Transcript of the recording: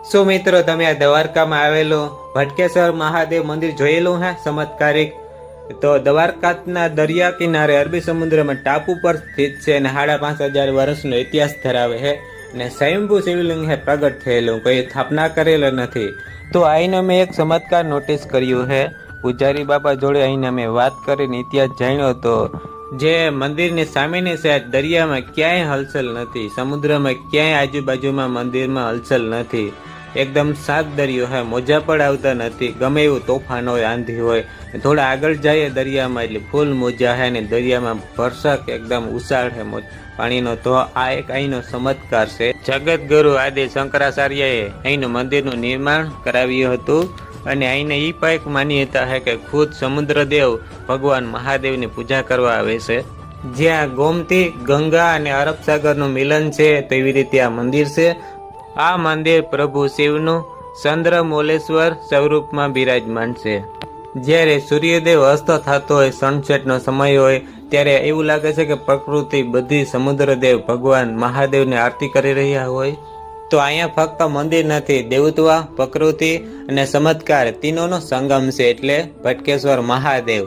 શું મિત્રો તમે આ દ્વારકામાં આવેલું ભટકેશ્વર મહાદેવ મંદિર જોયેલું હે ચમત્કારિક? તો દ્વારકાના દરિયા કિનારે અરબી સમુદ્રમાં ટાપુ પર સ્થિત છે અને 5,500 વર્ષનો ઇતિહાસ ધરાવે છે અને સ્વયંભૂ શિવલિંગ હે પ્રગટ થયેલું, કોઈ સ્થાપના કરેલો નથી. તો આઈને મેં એક ચમત્કાર નોટિસ કર્યું છે. પૂજારી બાબા જોડે આઈને મેં વાત કરીને ઇતિહાસ જાણ્યો તો જે મંદિરની સામેની સાઈડ દરિયામાં ક્યાંય હલચલ નથી, સમુદ્રમાં ક્યાંય આજુબાજુમાં મંદિરમાં હલચલ નથી. એકદમ શાંત દરિયો હે, મોજા પણ આવતા નથી. ગમે એવું તોફાન હોય, આંધી હોય, થોડા આગળ જઈએ દરિયામાં એટલે ફૂલ મોજા હે ને દરિયામાં ભરસક એકદમ ઉછાળ હે પાણીનો. તો આ એક અહીંનો ચમત્કાર છે. જગત ગુરુ આદિ શંકરાચાર્યએ અહીંનું મંદિરનું નિર્માણ કરાવ્યું હતું અને અહીંને એ પણ એક માન્યતા છે કે ખુદ સમુદ્રદેવ ભગવાન મહાદેવની પૂજા કરવા આવે છે. જ્યાં ગોમતી, ગંગા અને અરબ સાગરનું મિલન છે તેવી રીતે આ મંદિર છે. આ મંદિર પ્રભુ શિવનું ચંદ્રમૌલેશ્વર સ્વરૂપમાં બિરાજમાન છે. જ્યારે સૂર્યદેવ અસ્ત થતો હોય, સનસેટનો સમય હોય, ત્યારે એવું લાગે છે કે પ્રકૃતિ બધી સમુદ્રદેવ ભગવાન મહાદેવની આરતી કરી રહ્યા હોય. તો અહીંયા ફક્ત મંદિર નથી, દેવત્વ, પ્રકૃતિ અને ચમત્કાર તીનોનો સંગમ છે, એટલે ભટકેશ્વર મહાદેવ.